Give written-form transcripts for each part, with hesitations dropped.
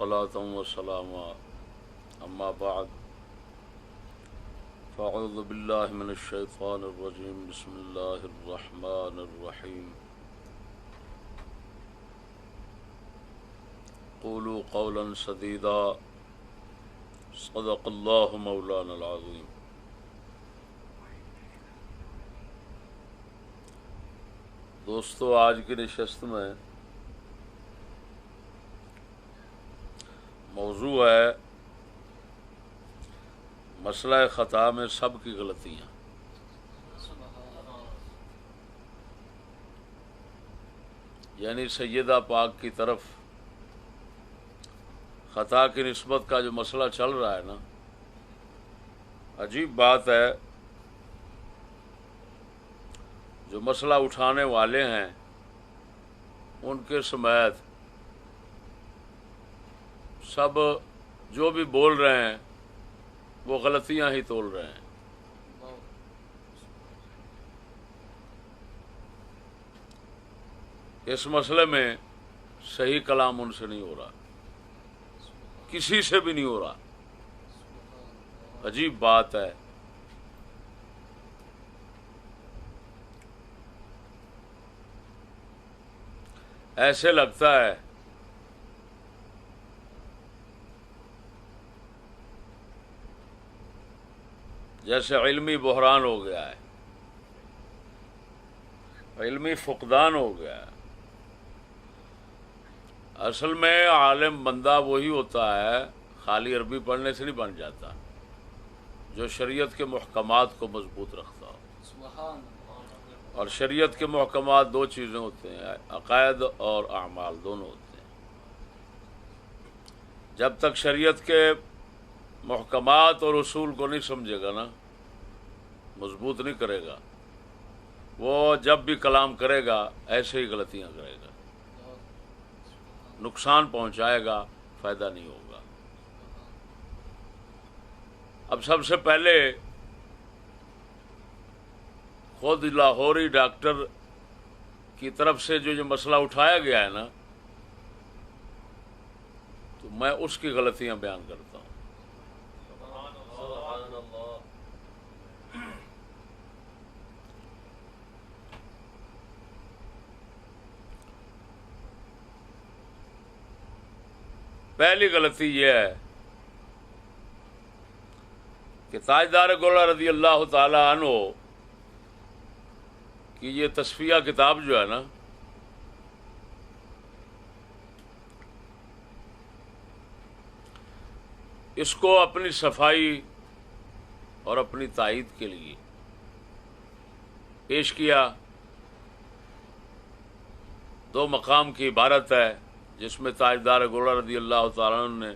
صلاة وسلام أما بعد فأعوذ بالله من الشيطان الرجيم بسم الله الرحمن الرحيم قولوا قولا سديدا صدق الله مولانا العظيم. دوستو، آج کی نشست میں موضوع ہے مسئلہ خطا میں سب کی غلطیاں. یعنی سیدہ پاک کی طرف خطا کی نسبت کا جو مسئلہ چل رہا ہے نا، عجیب بات ہے. جو مسئلہ اٹھانے والے ہیں ان کے سمیت سب جو بھی بول رہے ہیں وہ غلطیاں ہی تول رہے ہیں. اس مسئلے میں صحیح کلام ان سے نہیں ہو رہا، کسی سے بھی نہیں ہو رہا. عجیب بات ہے. ایسے لگتا ہے جیسے علمی بحران ہو گیا ہے، علمی فقدان ہو گیا ہے. اصل میں عالم بندہ وہی ہوتا ہے، خالی عربی پڑھنے سے نہیں بن جاتا، جو شریعت کے محکمات کو مضبوط رکھتا ہو. اور شریعت کے محکمات دو چیزیں ہوتے ہیں، عقائد اور اعمال، دونوں ہوتے ہیں. جب تک شریعت کے محکمات اور اصول کو نہیں سمجھے گا نا، مضبوط نہیں کرے گا، وہ جب بھی کلام کرے گا ایسے ہی غلطیاں کرے گا، نقصان پہنچائے گا، فائدہ نہیں ہوگا. اب سب سے پہلے خود لاہوری ڈاکٹر کی طرف سے جو مسئلہ اٹھایا گیا ہے نا، تو میں اس کی غلطیاں بیان کرتا ہوں. پہلی غلطی یہ ہے کہ تاجدار گولڑا رضی اللہ تعالی عنہ کی یہ تصفیہ کتاب جو ہے نا، اس کو اپنی صفائی اور اپنی تائید کے لیے پیش کیا. دو مقام کی عبارت ہے جس میں تاجدار گولڑا رضی اللہ تعالیٰ عنہ نے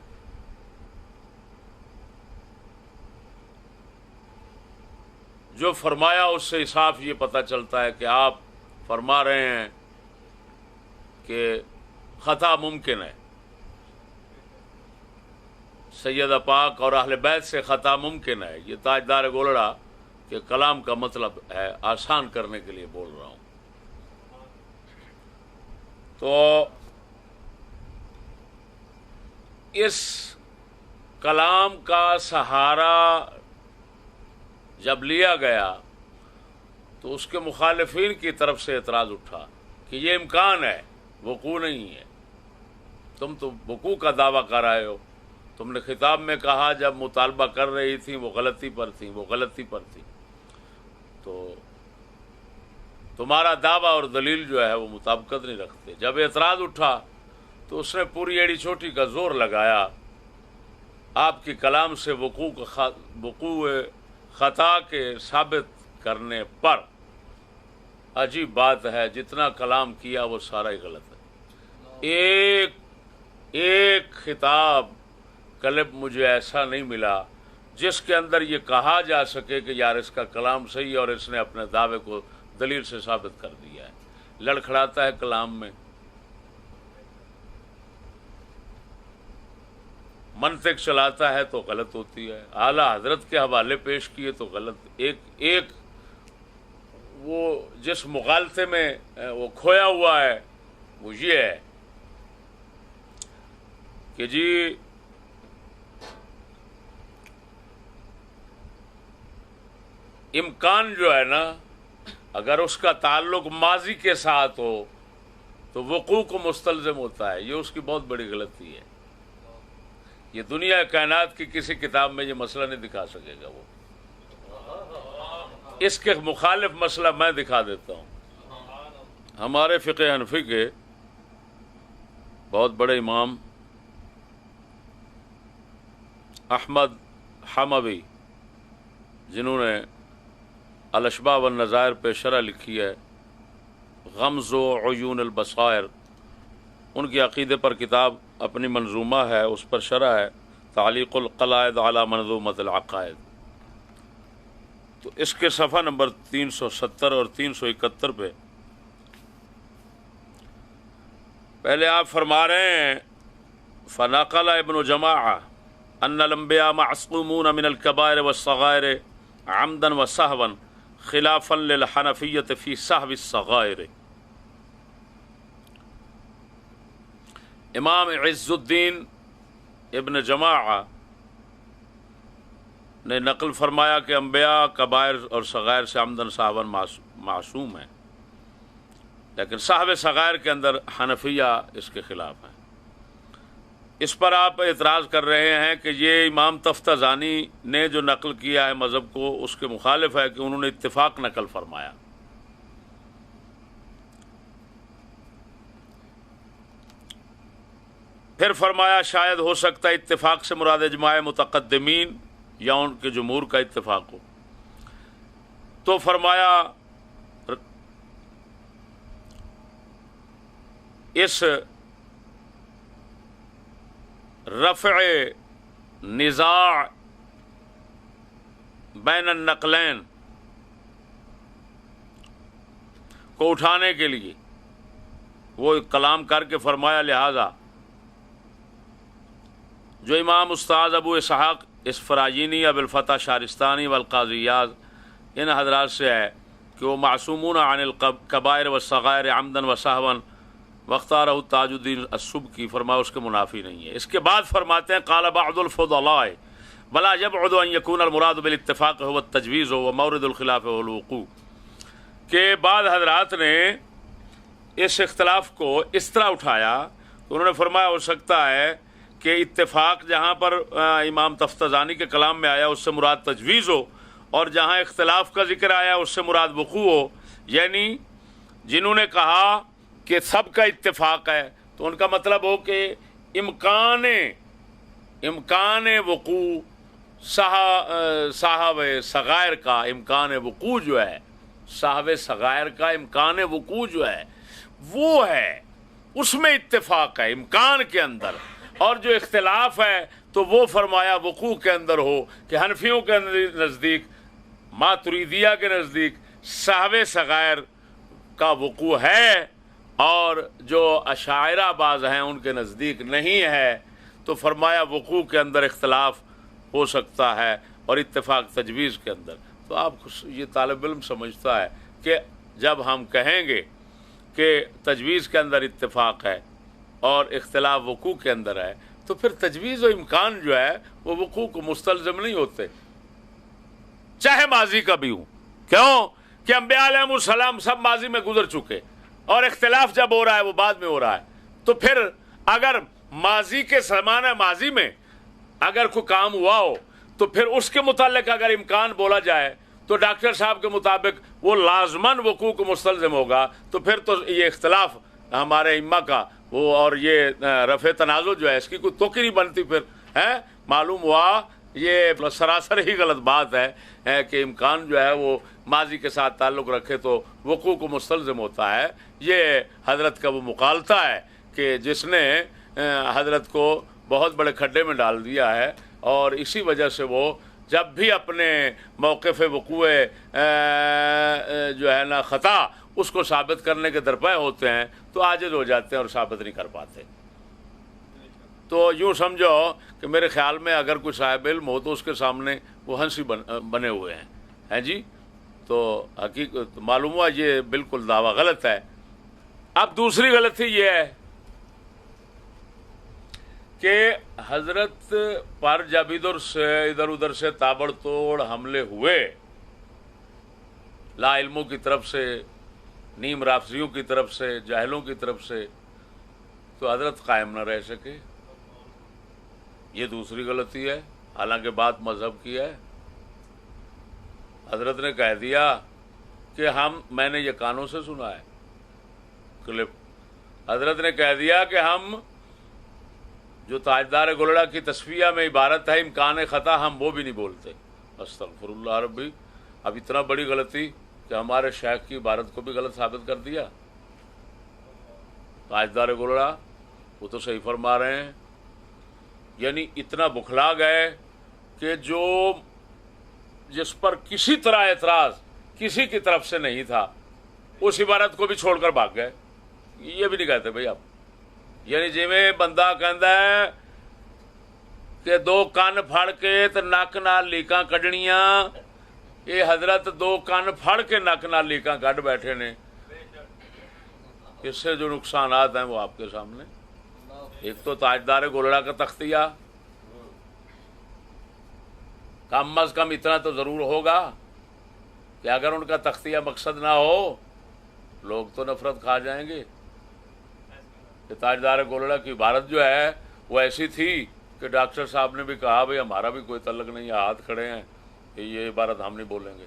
جو فرمایا اس سے صاف یہ پتہ چلتا ہے کہ آپ فرما رہے ہیں کہ خطا ممکن ہے، سیدہ پاک اور اہل بیت سے خطا ممکن ہے. یہ تاجدار گولڑا کے کلام کا مطلب ہے، آسان کرنے کے لیے بول رہا ہوں. تو اس کلام کا سہارا جب لیا گیا تو اس کے مخالفین کی طرف سے اعتراض اٹھا کہ یہ امکان ہے، وقوع نہیں ہے. تم تو وقوع کا دعویٰ کر رہے ہو. تم نے خطاب میں کہا جب مطالبہ کر رہی تھی وہ غلطی پر تھی، وہ غلطی پر تھی. تو تمہارا دعویٰ اور دلیل جو ہے وہ مطابقت نہیں رکھتے. جب اعتراض اٹھا تو اس نے پوری ایڑی چوٹی کا زور لگایا آپ کی کلام سے وقوع خطا کے ثابت کرنے پر. عجیب بات ہے، جتنا کلام کیا وہ سارا ہی غلط ہے. ایک خطاب کلب مجھے ایسا نہیں ملا جس کے اندر یہ کہا جا سکے کہ یار اس کا کلام صحیح اور اس نے اپنے دعوے کو دلیل سے ثابت کر دیا ہے. لڑکھڑاتا ہے کلام میں، منطق چلاتا ہے تو غلط ہوتی ہے، اعلیٰ حضرت کے حوالے پیش کیے تو غلط. ایک وہ جس مغالطے میں وہ کھویا ہوا ہے وہ یہ ہے کہ جی امکان جو ہے نا اگر اس کا تعلق ماضی کے ساتھ ہو تو وقوع کو مستلزم ہوتا ہے. یہ اس کی بہت بڑی غلطی ہے. یہ دنیا کائنات کی کسی کتاب میں یہ مسئلہ نہیں دکھا سکے گا. وہ اس کے مخالف مسئلہ میں دکھا دیتا ہوں. ہمارے فقہ حنفی کے بہت بڑے امام احمد حموی، جنہوں نے الاشباح والنظائر پہ شرح لکھی ہے، غمز و عیون البصائر، ان کی عقیدے پر کتاب اپنی منظومہ ہے، اس پر شرح ہے تعلیق القلائد علی منظومۃ العقائد. تو اس کے صفحہ نمبر 370 اور 371 پہ پہلے آپ فرما رہے ہیں فنقل ابن جماعہ ان الانبیاء معصومون من الکبائر والصغائر عمدا وسہوا خلافا للحنفیۃ فی سہو الصغائر. امام عز الدین ابن جماعہ نے نقل فرمایا کہ انبیاء کبائر اور صغائر سے عمدن سہوا معصوم ہیں، لیکن سہو صغائر کے اندر حنفیہ اس کے خلاف ہیں. اس پر آپ اعتراض کر رہے ہیں کہ یہ امام تفتزانی نے جو نقل کیا ہے مذہب کو، اس کے مخالف ہے کہ انہوں نے اتفاق نقل فرمایا. پھر فرمایا شاید ہو سکتا ہے اتفاق سے مراد اجماع متقدمین یا ان کے جمہور کا اتفاق ہو. تو فرمایا اس رفع نزاع بین النقلین کو اٹھانے کے لیے وہ کلام کر کے فرمایا لہذا جو امام استاد ابو اسحاق اسفراینی، ابو الفتح شارستانی والقاضی ایاز ان حضرات سے ہے کہ وہ معصومون عن الکبائر والصغائر عمدا وسہوا واختارہ تاج الدین السبکی، فرمایا اس کے منافی نہیں ہے. اس کے بعد فرماتے ہیں قال بعض الفضلاء ولا يبعد ان يكون المراد بالاتفاق هو التجویز ومورد الخلاف هو الوقوع، کہ بعض حضرات نے اس اختلاف کو اس طرح اٹھایا کہ انہوں نے فرمایا ہو سکتا ہے کہ اتفاق جہاں پر امام تفتزانی کے کلام میں آیا اس سے مراد تجویز ہو، اور جہاں اختلاف کا ذکر آیا اس سے مراد وقوع ہو. یعنی جنہوں نے کہا کہ سب کا اتفاق ہے تو ان کا مطلب ہو کہ امکان وقوع صاحب صغائر کا امکان وقوع جو ہے، صاحب صغائر کا امکان وقوع جو ہے وہ ہے، اس میں اتفاق ہے امکان کے اندر. اور جو اختلاف ہے تو وہ فرمایا وقوع کے اندر ہو، کہ حنفیوں کے نزدیک، ماتریدیہ کے نزدیک صاحب صغائر کا وقوع ہے، اور جو اشاعرہ بعض ہیں ان کے نزدیک نہیں ہے. تو فرمایا وقوع کے اندر اختلاف ہو سکتا ہے اور اتفاق تجویز کے اندر. تو آپ یہ طالب علم سمجھتا ہے کہ جب ہم کہیں گے کہ تجویز کے اندر اتفاق ہے اور اختلاف وقوع کے اندر ہے تو پھر تجویز و امکان جو ہے وہ وقوع کو مستلزم نہیں ہوتے، چاہے ماضی کا بھی ہوں. کیوں کہ انبیاء علیہ السلام سب ماضی میں گزر چکے، اور اختلاف جب ہو رہا ہے وہ بعد میں ہو رہا ہے. تو پھر اگر ماضی کے زمانہ ماضی میں اگر کوئی کام ہوا ہو تو پھر اس کے متعلق اگر امکان بولا جائے تو ڈاکٹر صاحب کے مطابق وہ لازماً وقوع کو مستلزم ہوگا. تو پھر تو یہ اختلاف ہمارے ائمہ کا وہ اور یہ رفع تنازع جو ہے اس کی کوئی توقع نہیں بنتی. پھر ہے معلوم ہوا یہ سراسر ہی غلط بات ہے کہ امکان جو ہے وہ ماضی کے ساتھ تعلق رکھے تو وقوع کو مستلزم ہوتا ہے. یہ حضرت کا وہ مغالطہ ہے کہ جس نے حضرت کو بہت بڑے کھڈے میں ڈال دیا ہے، اور اسی وجہ سے وہ جب بھی اپنے موقف وقوع جو ہے نا خطا اس کو ثابت کرنے کے درپے ہوتے ہیں تو عاجز ہو جاتے ہیں اور ثابت نہیں کر پاتے. تو یوں سمجھو کہ میرے خیال میں اگر کوئی صاحب علم ہو تو اس کے سامنے وہ ہنسی بنے ہوئے ہیں جی. تو حقیقت معلوم ہوا یہ بالکل دعویٰ غلط ہے. اب دوسری غلطی یہ ہے کہ حضرت پر جب ادھر ادھر سے تابڑ توڑ حملے ہوئے لا علموں کی طرف سے، نیم رافضیوں کی طرف سے، جاہلوں کی طرف سے، تو حضرت قائم نہ رہ سکے. یہ دوسری غلطی ہے، حالانکہ بات مذہب کی ہے. حضرت نے کہہ دیا کہ میں نے یہ کانوں سے سنا ہے کلپ، حضرت نے کہہ دیا کہ ہم جو تاجدار گولڑا کی تصفیہ میں عبارت ہے امکان خطا، ہم وہ بھی نہیں بولتے. استغفر اللہ ربی. اب اتنا بڑی غلطی کہ ہمارے شیخ کی عبارت کو بھی غلط ثابت کر دیا. تاجدار گولڑا وہ تو صحیح فرما رہے ہیں. یعنی اتنا بکھلا گئے کہ جس پر کسی طرح اعتراض کسی کی طرف سے نہیں تھا اس عبارت کو بھی چھوڑ کر بھاگ گئے. یہ بھی نہیں کہتے بھائی آپ. یعنی جویں بندہ کہندا ہے کہ دو کن پھڑ کے تے نک نال لیکاں کڈنیاں، یہ حضرت دو کن پھڑ کے نک نال لیکاں کڈ بیٹھے نے. اس سے جو نقصانات ہیں وہ آپ کے سامنے. ایک تو تاجدار گولڑا کا تختیہ، کم از کم اتنا تو ضرور ہوگا کہ اگر ان کا تختیہ مقصد نہ ہو لوگ تو نفرت کھا جائیں گے. کہ تاجدار گولڑا کی عبارت جو ہے وہ ایسی تھی کہ ڈاکٹر صاحب نے بھی کہا بھائی ہمارا بھی کوئی تعلق نہیں ہے، ہاتھ کھڑے ہیں کہ یہ عبارت ہم نہیں بولیں گے.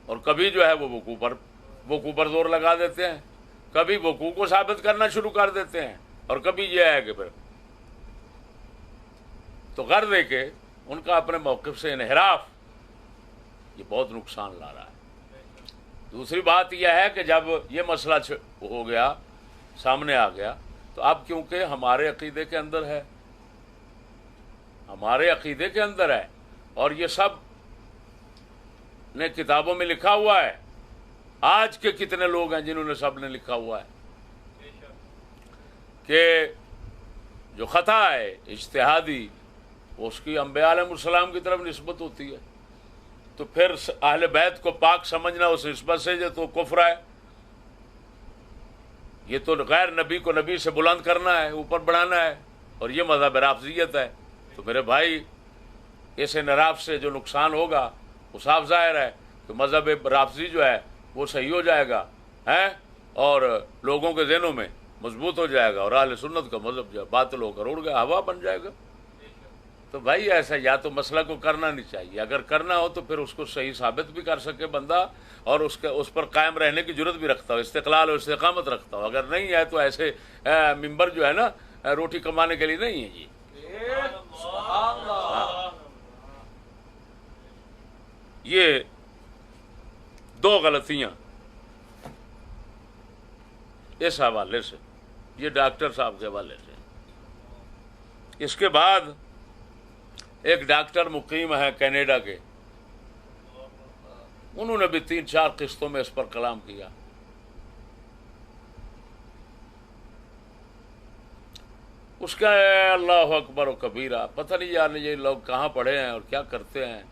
اور کبھی جو ہے وہ وقوع پر زور لگا دیتے ہیں، کبھی وقوع کو ثابت کرنا شروع کر دیتے ہیں، اور کبھی یہ ہے کہ پھر تو غرض ہے کہ ان کا اپنے موقف سے انحراف یہ بہت نقصان لا رہا ہے. دوسری بات یہ ہے کہ جب یہ مسئلہ ہو گیا، سامنے آ گیا، تو اب کیونکہ ہمارے عقیدے کے اندر ہے، اور یہ سب نے کتابوں میں لکھا ہوا ہے. آج کے کتنے لوگ ہیں جنہوں نے سب نے لکھا ہوا ہے کہ جو خطا ہے اجتہادی اس کی انبیاء علیہ السلام کی طرف نسبت ہوتی ہے، تو پھر اہل بیت کو پاک سمجھنا اس نسبت سے جو تو کفر ہے. یہ تو غیر نبی کو نبی سے بلند کرنا ہے، اوپر بڑھانا ہے، اور یہ مذہب رافضیت ہے. تو میرے بھائی اس انحراف سے جو نقصان ہوگا وہ صاف ظاہر ہے کہ مذہب رافضی جو ہے وہ صحیح ہو جائے گا اور لوگوں کے ذہنوں میں مضبوط ہو جائے گا، اور اہل سنت کا مذہب جو ہے باطل ہو کر اڑ گیا، ہوا بن جائے گا. تو بھائی ایسا یا تو مسئلہ کو کرنا نہیں چاہیے، اگر کرنا ہو تو پھر اس کو صحیح ثابت بھی کر سکے بندہ، اور اس پر قائم رہنے کی جرت بھی رکھتا ہو، استقلال اور استقامت رکھتا ہو. اگر نہیں ہے تو ایسے ممبر جو ہے نا روٹی کمانے کے لیے نہیں ہے. جی یہ دو غلطیاں اس حوالے سے، یہ ڈاکٹر صاحب کے حوالے سے. اس کے بعد ایک ڈاکٹر مقیم ہے کینیڈا کے، انہوں نے بھی 3-4 قسطوں میں اس پر کلام کیا. اس کا اللہ اکبر و کبیرہ، پتہ نہیں یار یہ لوگ کہاں پڑھے ہیں اور کیا کرتے ہیں.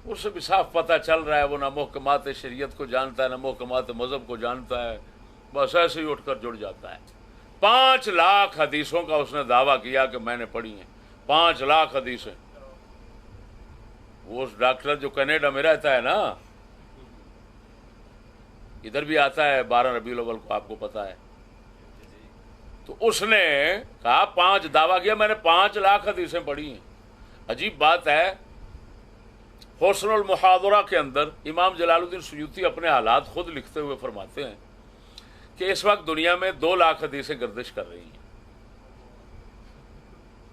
اس سے بھی صاف پتہ چل رہا ہے وہ نہ محکمات شریعت کو جانتا ہے نہ محکمات مذہب کو جانتا ہے، بس ایسے ہی اٹھ کر جڑ جاتا ہے. 5 لاکھ حدیثوں کا اس نے دعویٰ کیا کہ میں نے پڑھی ہیں، 5 لاکھ حدیثیں. وہ اس ڈاکٹر جو کینیڈا میں رہتا ہے نا، ادھر بھی آتا ہے 12 ربیع الاول کو، آپ کو پتا ہے. تو اس نے کہا 5 دعویٰ کیا میں نے 5 لاکھ حدیثیں پڑھی ہیں. عجیب بات ہے، حسن المحاضرہ کے اندر امام جلال الدین سیوطی اپنے حالات خود لکھتے ہوئے فرماتے ہیں کہ اس وقت دنیا میں 2 لاکھ حدیثیں گردش کر رہی ہیں.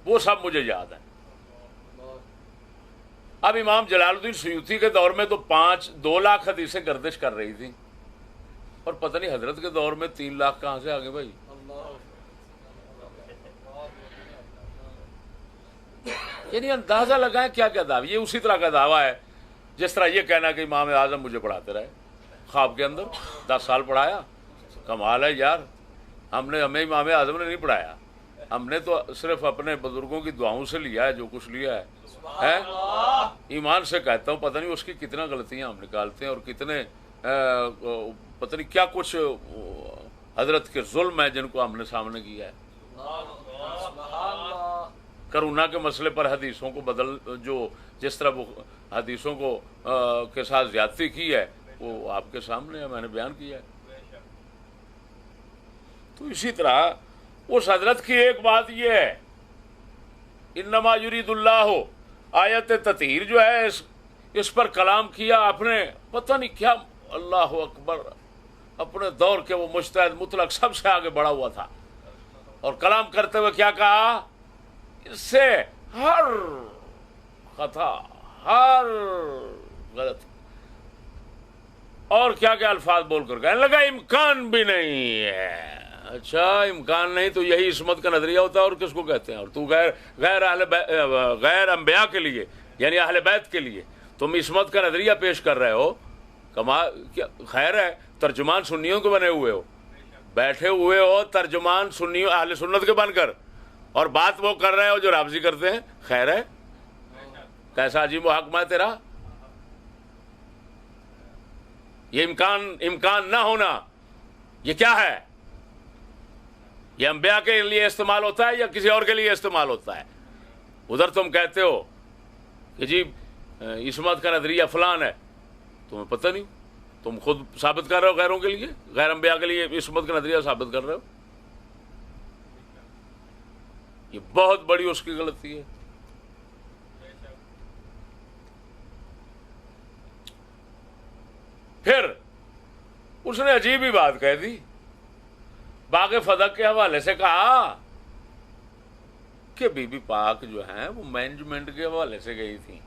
وہ سب مجھے یاد ہیں. اب امام جلال الدین سیوطی کے دور میں تو 2 لاکھ حدیثیں گردش کر رہی تھیں، اور پتہ نہیں حضرت کے دور میں 3 لاکھ کہاں سے آگے بھائی. یعنی اندازہ لگائیں کیا کیا دعویٰ. یہ اسی طرح کا دعویٰ ہے جس طرح یہ کہنا کہ امام اعظم مجھے پڑھاتے رہے خواب کے اندر، 10 سال پڑھایا. کمال ہے یار، ہمیں امام اعظم نے نہیں پڑھایا، ہم نے تو صرف اپنے بزرگوں کی دعاؤں سے لیا ہے جو کچھ لیا ہے. ایمان سے کہتا ہوں پتہ نہیں اس کی کتنا غلطیاں ہم نکالتے ہیں، اور کتنے پتہ نہیں کیا کچھ حضرت کے ظلم ہے جن کو ہم نے سامنے کیا ہے. کرونا کے مسئلے پر حدیثوں کو جو جس طرح وہ حدیثوں کو کے ساتھ زیادتی کی ہے وہ آپ کے سامنے ہے، میں نے بیان کیا ہے. تو اسی طرح اس حضرت کی ایک بات یہ ہے، انما یرید اللہ، آیت تطہیر جو ہے اس پر کلام کیا آپ نے، پتہ نہیں کیا، اللہ اکبر، اپنے دور کے وہ مجتہد مطلق سب سے آگے بڑھا ہوا تھا، اور کلام کرتے ہوئے کیا کہا، اس سے ہر خطا، ہر غلط، اور کیا کیا الفاظ بول کر کہنے لگا امکان بھی نہیں ہے. اچھا امکان نہیں تو یہی عصمت کا نظریہ ہوتا ہے، اور کس کو کہتے ہیں؟ اور تو غیر انبیاء کے لیے یعنی اہل بیت کے لیے تم عصمت کا نظریہ پیش کر رہے ہو. خیر ہے، ترجمان سنیوں کے بنے ہوئے ہو، بیٹھے ہوئے ہو ترجمان سنیوں اہل سنت کے بن کر، اور بات وہ کر رہے ہو جو رافضی کرتے ہیں. خیر ہے، کیسا عجیب محکمہ ہے تیرا. یہ امکان نہ ہونا یہ کیا ہے؟ یہ انبیاء کے لیے استعمال ہوتا ہے یا کسی اور کے لیے استعمال ہوتا ہے؟ ادھر تم کہتے ہو کہ جی عصمت کا نظریہ فلان ہے، تمہیں پتہ نہیں، تم خود ثابت کر رہے ہو غیروں کے لیے، غیر انبیاء کے لیے عصمت کا نظریہ ثابت کر رہے ہو. یہ بہت بڑی اس کی غلطی ہے. پھر اس نے عجیب ہی بات کہہ دی، باغ فدق کے حوالے سے کہا کہ بی بی پاک جو ہیں وہ مینجمنٹ کے حوالے سے گئی تھیں،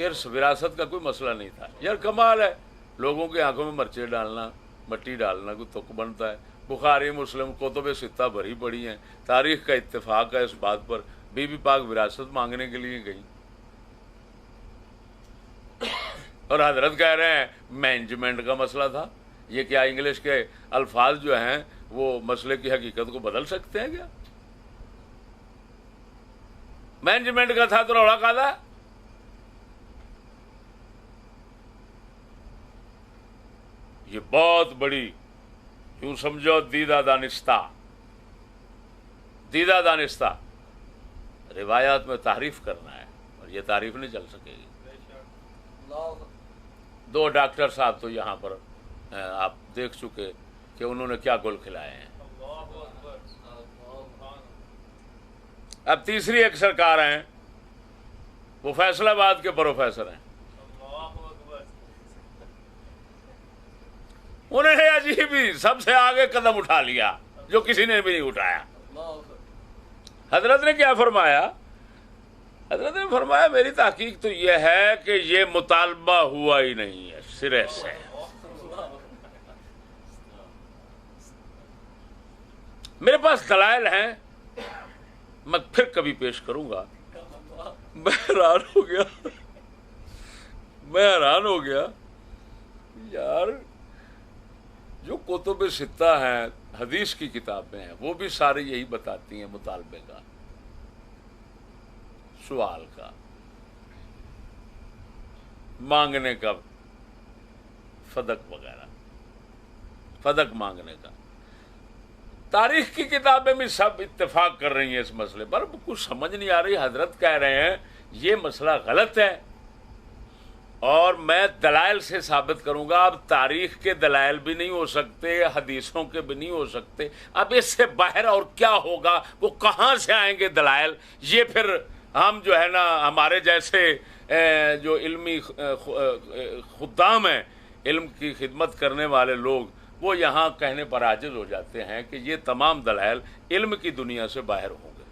ارث وراثت کا کوئی مسئلہ نہیں تھا. یار کمال ہے، لوگوں کے آنکھوں میں مرچے ڈالنا، مٹی ڈالنا کوئی تک بنتا ہے. بخاری مسلم کتب ستہ بھری پڑی ہیں، تاریخ کا اتفاق ہے اس بات پر، بی بی پاک وراثت مانگنے کے لیے گئی، اور حضرت کہہ رہے ہیں مینجمنٹ کا مسئلہ تھا. یہ کیا انگلش کے الفاظ جو ہیں وہ مسئلے کی حقیقت کو بدل سکتے ہیں کیا؟ مینجمنٹ کا تھا تو روڑا کادا. یہ بہت بڑی، یوں سمجھو دیدہ دانستہ روایات میں تعریف کرنا ہے، اور یہ تعریف نہیں چل سکے گی. 2 ڈاکٹر صاحب تو یہاں پر آپ دیکھ چکے کہ انہوں نے کیا گل کھلائے ہیں. اب تیسری ایک سرکار ہیں، وہ فیصل آباد کے پروفیسر ہیں. انہوں نے عجیب ہی سب سے آگے قدم اٹھا لیا جو کسی نے بھی نہیں اٹھایا. حضرت نے کیا فرمایا؟ حضرت نے فرمایا میری تحقیق تو یہ ہے کہ یہ مطالبہ ہوا ہی نہیں ہے سرے سے. میرے پاس دلائل ہیں، میں پھر کبھی پیش کروں گا. میں حیران ہو گیا یار، جو کتب ستہ ہیں حدیث کی کتابیں ہیں وہ بھی سارے یہی بتاتی ہیں مطالبے کا، سوال کا، مانگنے کا، فدق وغیرہ، فدق مانگنے کا. تاریخ کی کتابیں بھی سب اتفاق کر رہی ہیں اس مسئلے پر. کچھ سمجھ نہیں آ رہی. حضرت کہہ رہے ہیں یہ مسئلہ غلط ہے اور میں دلائل سے ثابت کروں گا. اب تاریخ کے دلائل بھی نہیں ہو سکتے، حدیثوں کے بھی نہیں ہو سکتے. اب اس سے باہر اور کیا ہوگا؟ وہ کہاں سے آئیں گے دلائل؟ یہ پھر ہم جو ہے نا، ہمارے جیسے جو علمی خدام ہیں، علم کی خدمت کرنے والے لوگ، وہ یہاں کہنے پر عاجز ہو جاتے ہیں کہ یہ تمام دلائل علم کی دنیا سے باہر ہوں گے.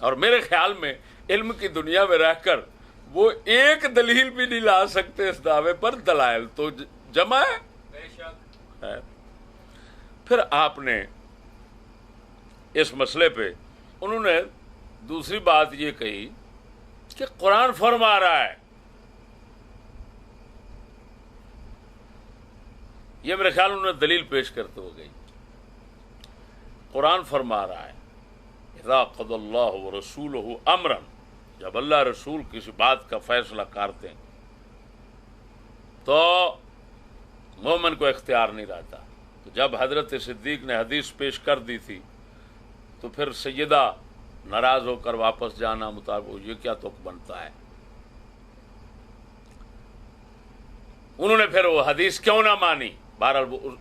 اور میرے خیال میں علم کی دنیا میں رہ کر وہ ایک دلیل بھی نہیں لا سکتے اس دعوے پر. دلائل تو جمع ہے. پھر آپ نے اس مسئلے پہ انہوں نے دوسری بات یہ کہی کہ قرآن فرما رہا ہے. یہ میرے خیال انہوں نے دلیل پیش کرتے ہو گئی. قرآن فرما رہا ہے اذا قضى اللہ ورسولہ امرا، جب اللہ رسول کسی بات کا فیصلہ کرتے ہیں تو مومن کو اختیار نہیں رہتا. تو جب حضرت صدیق نے حدیث پیش کر دی تھی تو پھر سیدہ ناراض ہو کر واپس جانا مطابق یہ کیا تک بنتا ہے؟ انہوں نے پھر وہ حدیث کیوں نہ مانی؟ بہرحال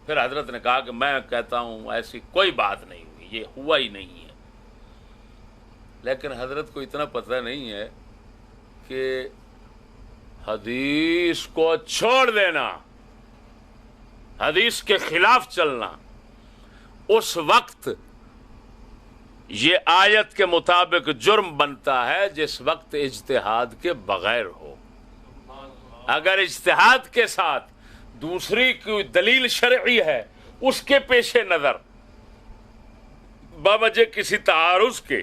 پھر حضرت نے کہا کہ میں کہتا ہوں ایسی کوئی بات نہیں ہوئی، یہ ہوا ہی نہیں ہے. لیکن حضرت کو اتنا پتہ نہیں ہے کہ حدیث کو چھوڑ دینا، حدیث کے خلاف چلنا، اس وقت یہ آیت کے مطابق جرم بنتا ہے جس وقت اجتہاد کے بغیر ہو. اگر اجتہاد کے ساتھ دوسری کوئی دلیل شرعی ہے، اس کے پیش نظر بوجہ کسی تعارض کے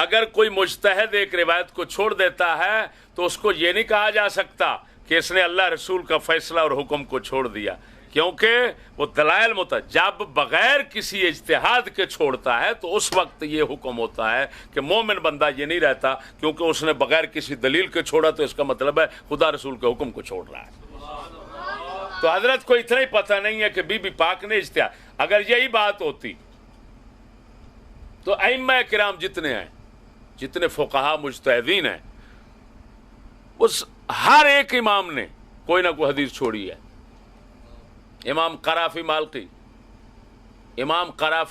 اگر کوئی مجتہد ایک روایت کو چھوڑ دیتا ہے تو اس کو یہ نہیں کہا جا سکتا کہ اس نے اللہ رسول کا فیصلہ اور حکم کو چھوڑ دیا، کیونکہ وہ دلائل جب بغیر کسی اجتہاد کے چھوڑتا ہے تو اس وقت یہ حکم ہوتا ہے کہ مومن بندہ یہ نہیں رہتا کیونکہ اس نے بغیر کسی دلیل کے چھوڑا تو اس کا مطلب ہے خدا رسول کے حکم کو چھوڑ رہا ہے. تو حضرت کو اتنا ہی پتہ نہیں ہے کہ بی بی پاک نے اجتہاد. اگر یہی بات ہوتی تو ائمہ کرام جتنے ہیں، جتنے فقہا مجتہدین ہیں، اس ہر ایک امام نے کوئی نہ کوئی حدیث چھوڑی ہے. امام قرافی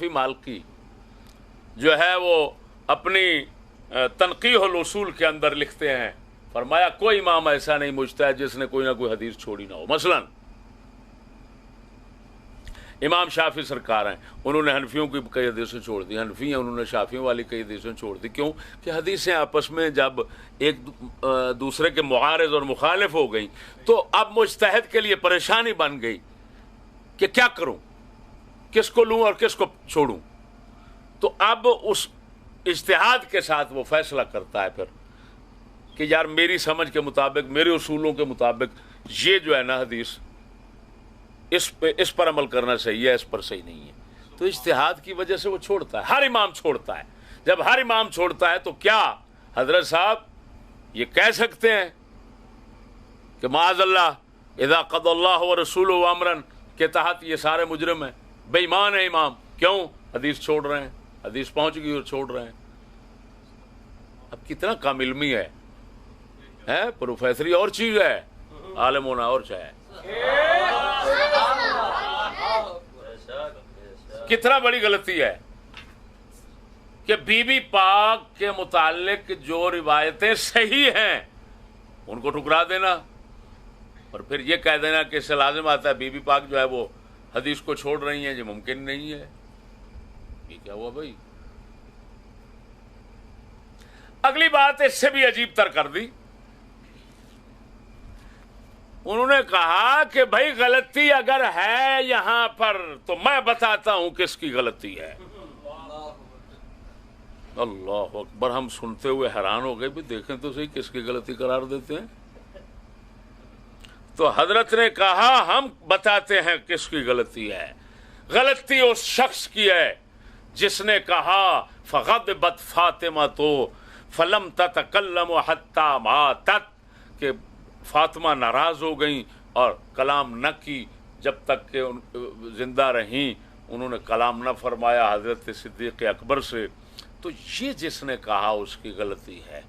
مالکی جو ہے وہ اپنی تنقیح الاصول کے اندر لکھتے ہیں، فرمایا کوئی امام ایسا نہیں مجتہد جس نے کوئی نہ کوئی حدیث چھوڑی نہ ہو. مثلا امام شافعی سرکار ہیں، انہوں نے حنفیوں کی کئی حدیثیں چھوڑ دی، حنفی ہیں انہوں نے شافعیوں والی کئی حدیثیں چھوڑ دی. کیوں کہ حدیثیں آپس میں جب ایک دوسرے کے معارض اور مخالف ہو گئیں تو اب مجتہد کے لیے پریشانی بن گئی کہ کیا کروں، کس کو لوں اور کس کو چھوڑوں. تو اب اس اجتہاد کے ساتھ وہ فیصلہ کرتا ہے پھر کہ یار میری سمجھ کے مطابق، میرے اصولوں کے مطابق یہ جو ہے نا حدیث اس پر عمل کرنا صحیح ہے، اس پر صحیح نہیں ہے. تو اجتہاد کی وجہ سے وہ چھوڑتا ہے. ہر امام چھوڑتا ہے. جب ہر امام چھوڑتا ہے تو کیا حضرت صاحب یہ کہہ سکتے ہیں کہ معاذ اللہ اذا قضى اللہ ورسولہ امرا کے تحت یہ سارے مجرم ہیں، بے ایمان ہیں امام؟ کیوں؟ حدیث چھوڑ رہے ہیں، حدیث پہنچ گئی اور چھوڑ رہے ہیں. اب کتنا کم علمی ہے، پروفیسری اور چیز ہے، عالم ہونا اور چاہے. کتنا بڑی غلطی ہے کہ بی بی پاک کے متعلق جو روایتیں صحیح ہیں ان کو ٹھکرا دینا اور پھر یہ کہہ دینا کہ اس سے لازم آتا ہے بی بی پاک جو ہے وہ حدیث کو چھوڑ رہی ہیں، یہ ممکن نہیں ہے. یہ کیا ہوا بھائی؟ اگلی بات اس سے بھی عجیب تر کر دی. انہوں نے کہا کہ بھائی غلطی اگر ہے یہاں پر تو میں بتاتا ہوں کس کی غلطی ہے. اللہ اکبر. ہم سنتے ہوئے حیران ہو گئے بھی دیکھیں تو صحیح کس کی غلطی قرار دیتے ہیں. تو حضرت نے کہا ہم بتاتے ہیں کس کی غلطی ہے. غلطی اس شخص کی ہے جس نے کہا فغضبت فاطمہ تو فلم تتکلم حتی ماتت، کہ فاطمہ ناراض ہو گئیں اور کلام نہ کی جب تک کہ زندہ رہیں، انہوں نے کلام نہ فرمایا حضرت صدیق اکبر سے. تو یہ جس نے کہا اس کی غلطی ہے.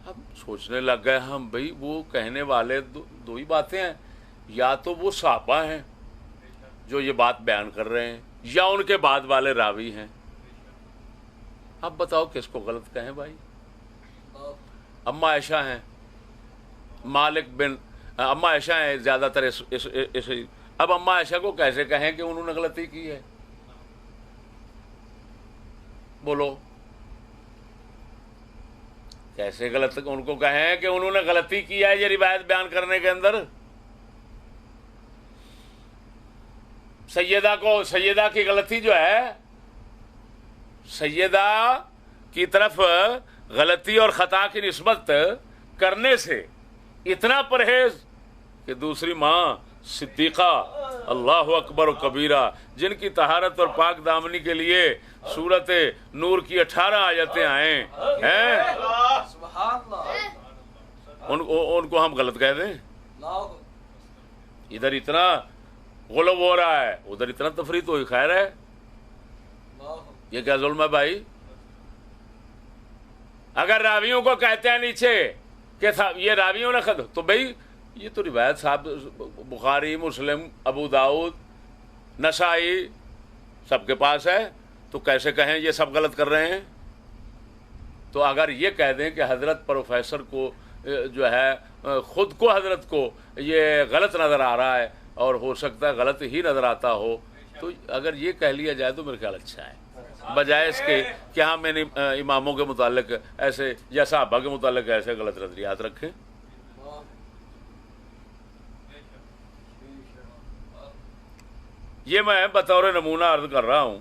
اب سوچنے لگ گئے ہم بھئی وہ کہنے والے دو ہی باتیں ہیں، یا تو وہ صحابہ ہیں جو یہ بات بیان کر رہے ہیں یا ان کے بعد والے راوی ہیں. اب بتاؤ کس کو غلط کہیں بھائی؟ اما عائشہ ہیں، مالک بن اما عائشہ ہیں زیادہ تر اب اما عائشہ کو کیسے کہیں کہ انہوں نے غلطی کی ہے؟ بولو کیسے غلط ان کو کہیں کہ انہوں نے غلطی کی ہے یہ روایت بیان کرنے کے اندر؟ سیدہ کی غلطی جو ہے، سیدہ کی طرف غلطی اور خطا کی نسبت کرنے سے اتنا پرہیز کہ دوسری ماں صدیقہ اللہ اکبر و کبیرہ جن کی طہارت اور پاک دامنی کے لیے سورت نور کی 18 آیتیں آئیں ہیں، ان کو ہم غلط کہہ دیں؟ ادھر اتنا غلو ہو رہا ہے، ادھر اتنا تفریط ہوئی، خیر ہے، یہ کیا ظلم ہے بھائی؟ اگر راویوں کو کہتے ہیں نیچے کہ یہ راویوں نے تو بھائی یہ تو روایت صاحب بخاری، مسلم، ابو داؤد، نسائی سب کے پاس ہے، تو کیسے کہیں یہ سب غلط کر رہے ہیں؟ تو اگر یہ کہہ دیں کہ حضرت پروفیسر کو جو ہے خود کو حضرت کو یہ غلط نظر آ رہا ہے اور ہو سکتا ہے غلط ہی نظر آتا ہو، تو اگر یہ کہہ لیا جائے تو میرے خیال اچھا ہے، بجائے اس کے کہ ہم ان اماموں کے متعلق ایسے یا صحابہ کے متعلق ایسے غلط نظریات رکھیں۔ یہ میں بطور نمونہ عرض کر رہا ہوں،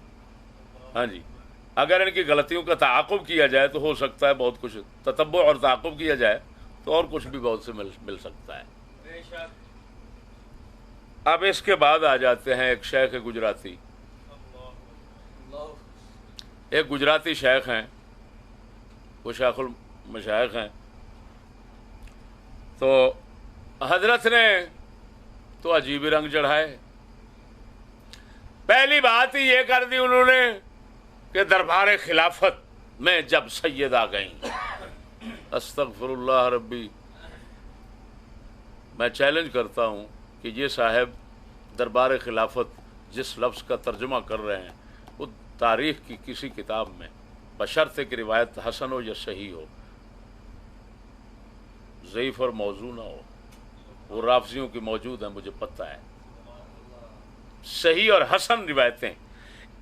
ہاں جی، اگر ان کی غلطیوں کا تعاقب کیا جائے تو ہو سکتا ہے بہت کچھ، تتبع اور تعاقب کیا جائے تو اور کچھ بھی بہت سے مل سکتا ہے۔ اب اس کے بعد آ جاتے ہیں ایک شیخ گجراتی، ایک گجراتی شیخ ہیں، وہ شیخ المشائخ ہیں، تو حضرت نے تو عجیب رنگ چڑھائے۔ پہلی بات ہی یہ کر دی انہوں نے کہ دربار خلافت میں جب سیدہ گئیں، استغفر اللہ ربی، میں چیلنج کرتا ہوں کہ یہ صاحب دربار خلافت جس لفظ کا ترجمہ کر رہے ہیں وہ تاریخ کی کسی کتاب میں بشرطے کہ روایت حسن ہو یا صحیح ہو، ضعیف اور موضوع نہ ہو، وہ رافضیوں کی موجود ہیں مجھے پتہ ہے، صحیح اور حسن روایتیں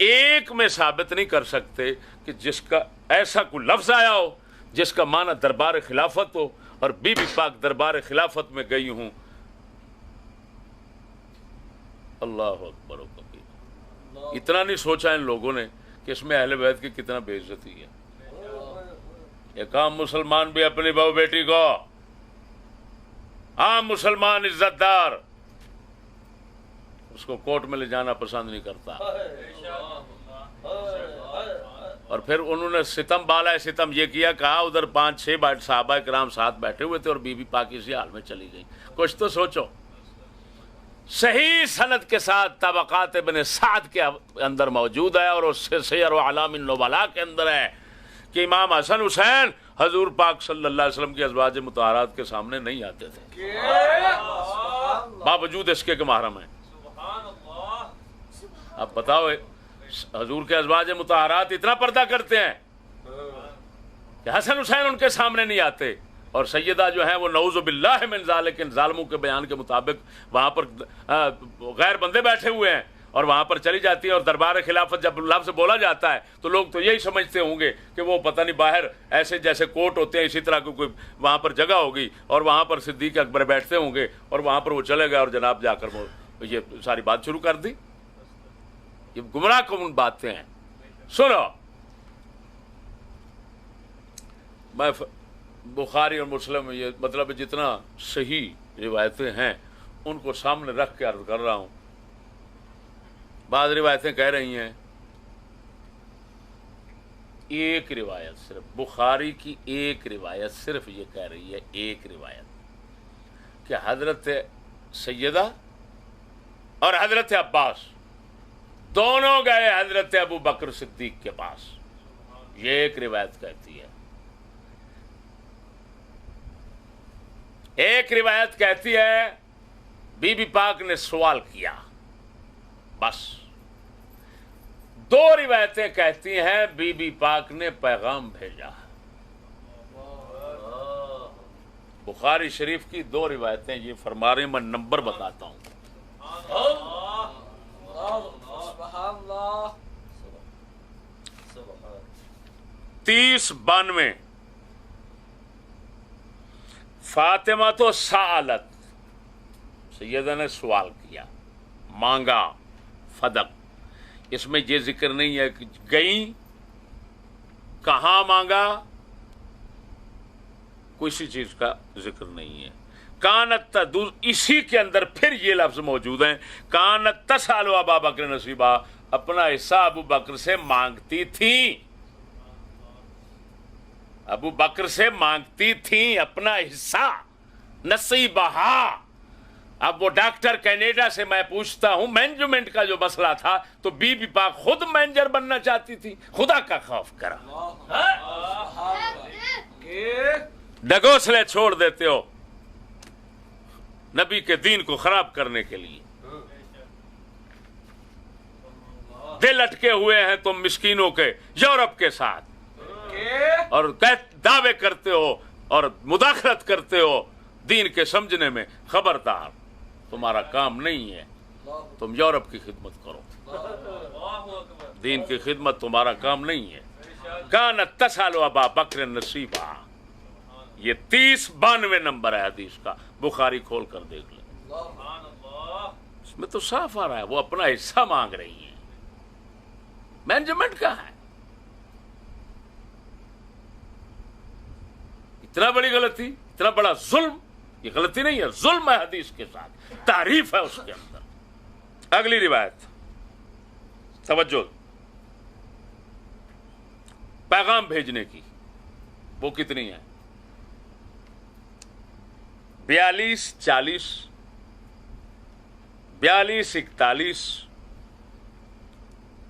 ایک میں ثابت نہیں کر سکتے کہ جس کا ایسا کوئی لفظ آیا ہو جس کا معنی دربار خلافت ہو اور بی بی پاک دربار خلافت میں گئی ہوں۔ اللہ اکبر و کبیر، اتنا نہیں سوچا ان لوگوں نے کہ اس میں اہل بیت کی کتنا بے عزتی ہے۔ ایک عام مسلمان بھی اپنی بہو بیٹی کو، عام مسلمان عزت دار، اس کو کورٹ میں لے جانا پسند نہیں کرتا، اور پھر انہوں نے ستم بالا ستم یہ کیا، کہا ادھر 5-6 صحابہ کرام ساتھ بیٹھے ہوئے تھے اور بی بی پاک اسی حال میں چلی گئی۔ کچھ تو سوچو۔ صحیح سند کے ساتھ طبقات ابن سعد کے اندر موجود ہے اور اس سے سیر و اعلام النبلاء کے اندر ہے کہ امام حسن حسین حضور پاک صلی اللہ علیہ وسلم کی ازواج مطہرات کے سامنے نہیں آتے تھے، باوجود اس کے کہ محرم ہیں۔ اب بتاؤ، حضور کے ازواج مطہرات اتنا پردہ کرتے ہیں کہ حسن حسین ان کے سامنے نہیں آتے، اور سیدہ جو ہیں وہ نعوذ باللہ من ذالک، ان ظالموں کے بیان کے مطابق وہاں پر غیر بندے بیٹھے ہوئے ہیں اور وہاں پر چلی جاتی ہیں، اور دربار خلافت جب لفظ بولا جاتا ہے تو لوگ تو یہی سمجھتے ہوں گے کہ وہ پتہ نہیں باہر ایسے جیسے کوٹ ہوتے ہیں اسی طرح کی کوئی وہاں پر جگہ ہوگی اور وہاں پر صدیق اکبر بیٹھتے ہوں گے اور وہاں پر وہ چلے گئے اور جناب جا کر وہ یہ ساری بات شروع کر دی۔ یہ گمراہ کن باتیں ہیں۔ سنو، میں بخاری اور مسلم یہ مطلب جتنا صحیح روایتیں ہیں ان کو سامنے رکھ کے عرض کر رہا ہوں۔ بعض روایتیں کہہ رہی ہیں، ایک روایت صرف بخاری کی ایک روایت صرف یہ کہہ رہی ہے، ایک روایت، کہ حضرت سیدہ اور حضرت عباس دونوں گئے حضرت ابو بکر صدیق کے پاس، یہ ایک روایت کہتی ہے۔ ایک روایت کہتی ہے بی بی پاک نے سوال کیا، بس۔ دو روایتیں کہتی ہیں بی بی پاک نے پیغام بھیجا۔ بخاری شریف کی دو روایتیں یہ فرما رہے ہیں، میں نمبر بتاتا ہوں۔ 3092 فاطمہ تو سالت، سیدہ نے سوال کیا، مانگا، فدق، اس میں یہ ذکر نہیں ہے کہ گئیں، کہاں مانگا، کسی چیز کا ذکر نہیں ہے۔ کانت اسی کے اندر پھر یہ لفظ موجود ہیں، کانت تسالو ابا بکر نصیبہ، اپنا حصہ ابو بکر سے مانگتی تھیں، ابو بکر سے مانگتی تھیں اپنا حصہ، نصیبہ، اب وہ ڈاکٹر کینیڈا سے میں پوچھتا ہوں مینجمنٹ کا جو مسئلہ تھا تو بی بی پاک خود مینیجر بننا چاہتی تھی. خدا کا خوف کرا, ڈگوسلے چھوڑ دیتے ہو نبی کے دین کو خراب کرنے کے لیے. دل اٹکے ہوئے ہیں تم مسکینوں کے یورپ کے ساتھ, اور دعوے کرتے ہو اور مداخلت کرتے ہو دین کے سمجھنے میں. خبردار, تمہارا کام نہیں ہے, تم یورپ کی خدمت کرو. دین کی خدمت تمہارا کام نہیں ہے. کانت تسأل ابا بکر نصیبا, یہ 3092 نمبر ہے حدیث کا, بخاری کھول کر دیکھ لیں. اس میں تو صاف آ رہا ہے وہ اپنا حصہ مانگ رہی ہیں. مینجمنٹ کا ہے. اتنا بڑی غلطی, اتنا بڑا ظلم. یہ غلطی نہیں ہے, ظلم ہے حدیث کے ساتھ, تعریف ہے اس کے اندر. اگلی روایت, توجہ, پیغام بھیجنے کی وہ کتنی ہے؟ 42 40 42 41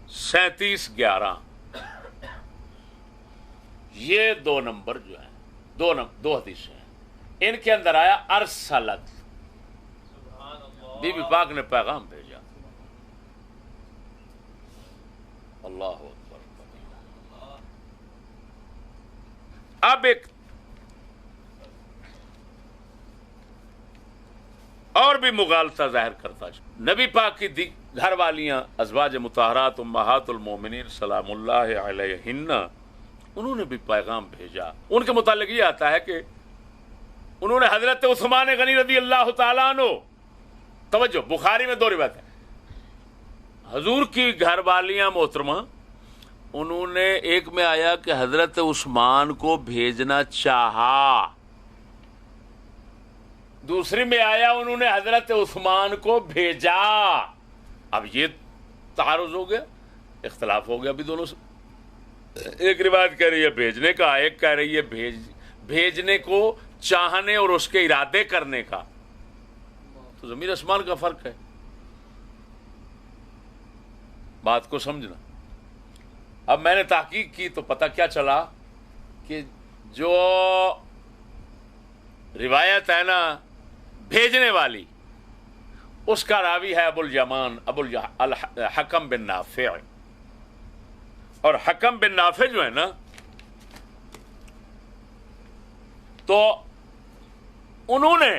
37 11. یہ 2 نمبر جو ہیں, دو حدیثیں ہیں. ان کے اندر آیا ارسلت, بی بی پاک نے پیغام بھیجا. اللہ اکبر. اب ایک اور بھی مغالطہ ظاہر کرتا ہے. نبی پاک کی گھر والیاں ازواج مطہرات امہات المومنین سلام اللہ علیہن, انہوں نے بھی پیغام بھیجا. ان کے متعلق یہ آتا ہے کہ انہوں نے حضرت عثمان غنی رضی اللہ تعالیٰ عنہ, توجہ, بخاری میں 2 روایت ہے. حضور کی گھر والیاں محترمہ, انہوں نے, ایک میں آیا کہ حضرت عثمان کو بھیجنا چاہا, دوسری میں آیا انہوں نے حضرت عثمان کو بھیجا. اب یہ تعارض ہو گیا, اختلاف ہو گیا بھی دونوں سے. ایک روایت کہہ رہی ہے بھیجنے کا, ایک کہہ رہی ہے بھیجنے کو چاہنے اور اس کے ارادے کرنے کا. تو زمین آسمان کا فرق ہے. بات کو سمجھنا. اب میں نے تحقیق کی تو پتہ کیا چلا کہ جو روایت ہے نا بھیجنے والی, اس کا راوی ہے ابو الیمان حکم بن نافع. اور حکم بن نافع جو ہے نا, تو انہوں نے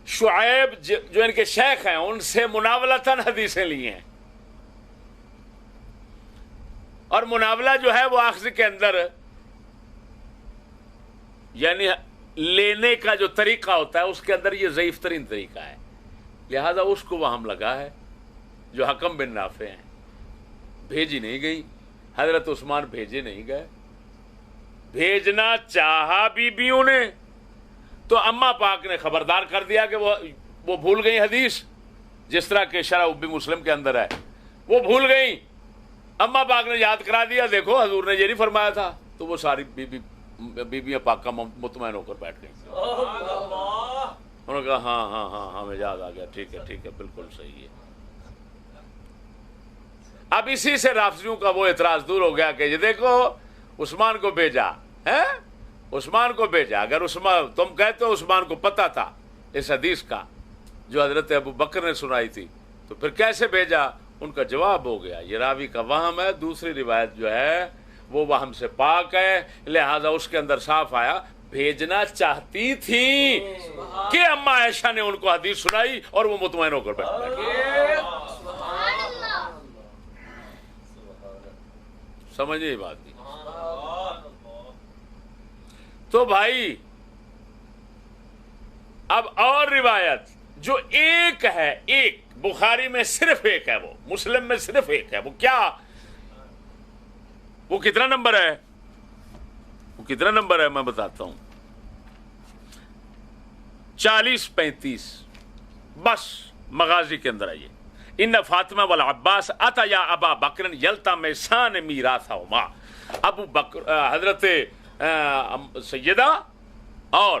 شعیب جو ان کے شیخ ہیں ان سے مناولتاً حدیثیں لی ہیں. اور مناولہ جو ہے وہ اخذ کے اندر یعنی لینے کا جو طریقہ ہوتا ہے اس کے اندر یہ ضعیف ترین طریقہ ہے. لہذا اس کو وہاں لگا ہے جو حکم بن نافع ہیں. بھیجی نہیں گئی, حضرت عثمان بھیجے نہیں گئے. بھیجنا چاہا بیویوں نے تو اماں پاک نے خبردار کر دیا کہ وہ بھول گئی حدیث, جس طرح کہ شرح ابی مسلم کے اندر ہے, وہ بھول گئی. اماں پاک نے یاد کرا دیا, دیکھو حضور نے یہ نہیں فرمایا تھا. تو وہ ساری بیویاں پاک کا مطمئن ہو کر بیٹھ گئی. انہوں نے کہا ہاں ہاں ہاں ہمیں یاد آ گیا, ٹھیک ہے بالکل صحیح ہے. اب اسی سے رافضیوں کا وہ اعتراض دور ہو گیا کہ یہ دیکھو عثمان کو بھیجا ہے, عثمان کو بھیجا. اگر عثمان, تم کہتے ہو عثمان کو پتہ تھا اس حدیث کا جو حضرت ابو بکر نے سنائی تھی, تو پھر کیسے بھیجا؟ ان کا جواب ہو گیا یہ راوی کا وہم ہے, دوسری روایت جو ہے وہ وہم سے پاک ہے. لہذا اس کے اندر صاف آیا بھیجنا چاہتی تھی کہ اما عائشہ نے ان کو حدیث سنائی اور وہ مطمئن ہو کر بیٹھ گئے. سمجھے بات نہیں. تو بھائی اب اور روایت جو ایک ہے, ایک بخاری میں صرف ایک ہے, وہ مسلم میں صرف ایک ہے. وہ کیا, وہ کتنا نمبر ہے, وہ کتنا نمبر ہے میں بتاتا ہوں, 40-35 بس مغازی کے اندر آئیے. ان فاطمہ والعباس اتیا ابا بکر یلتمسان میراثہما. ابو بکر حضرت سیدہ اور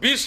20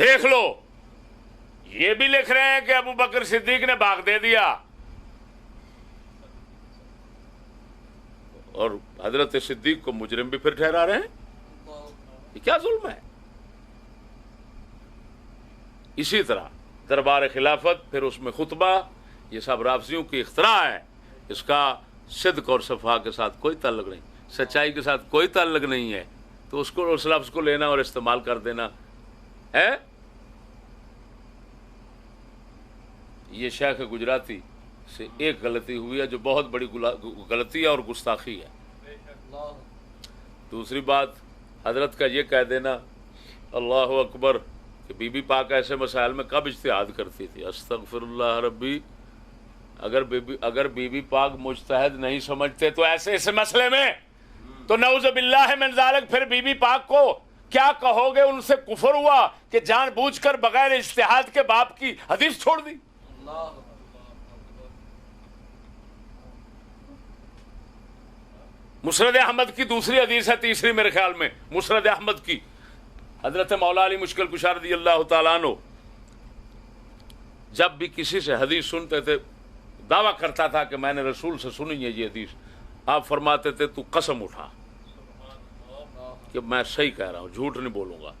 دیکھ لو یہ بھی لکھ رہے ہیں کہ ابو بکر صدیق نے باغ دے دیا اور حضرت صدیق کو مجرم بھی پھر ٹھہرا رہے ہیں. یہ کیا ظلم ہے؟ اسی طرح دربار خلافت، پھر اس میں خطبہ، یہ سب رافضیوں کی اختراع ہے. اس کا صدق اور صفا کے ساتھ کوئی تعلق نہیں، سچائی کے ساتھ کوئی تعلق نہیں ہے. تو اس کو، اس لفظ کو لینا اور استعمال کر دینا ہے. یہ شیخ گجراتی سے ایک غلطی ہوئی ہے جو بہت بڑی غلطی ہے اور گستاخی ہے. دوسری بات، حضرت کا یہ کہہ دینا اللہ اکبر کہ بی بی پاک ایسے مسائل میں کب اجتہاد کرتی تھی. استغفر اللہ ربی. اگر بی بی پاک مجتہد نہیں سمجھتے تو ایسے اس مسئلے میں تو نعوذ باللہ من ذالک، پھر بی بی پاک کو کیا کہو گے؟ ان سے کفر ہوا کہ جان بوجھ کر بغیر اجتہاد کے باپ کی حدیث چھوڑ دی. مسند احمد کی دوسری حدیث ہے، تیسری میرے خیال میں مسند احمد کی، حضرت مولا علی مشکل کشا رضی اللہ تعالیٰ عنہ جب بھی کسی سے حدیث سنتے تھے، دعویٰ کرتا تھا کہ میں نے رسول سے سنی ہے یہ حدیث. آپ فرماتے تھے تو قسم اٹھا کہ میں صحیح کہہ رہا ہوں، جھوٹ نہیں بولوں گا،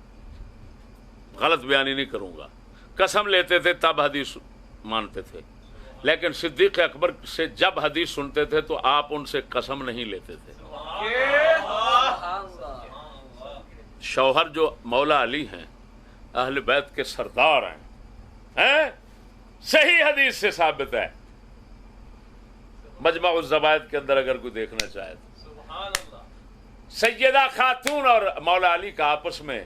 غلط بیانی نہیں کروں گا. قسم لیتے تھے تب حدیث مانتے تھے. لیکن صدیق اکبر سے جب حدیث سنتے تھے تو آپ ان سے قسم نہیں لیتے تھے. شوہر جو مولا علی ہیں، اہل بیت کے سردار ہیں، صحیح حدیث سے ثابت ہے. مجمع الزوائد کے اندر اگر کوئی دیکھنا چاہے تو سیدہ خاتون اور مولا علی کا آپس میں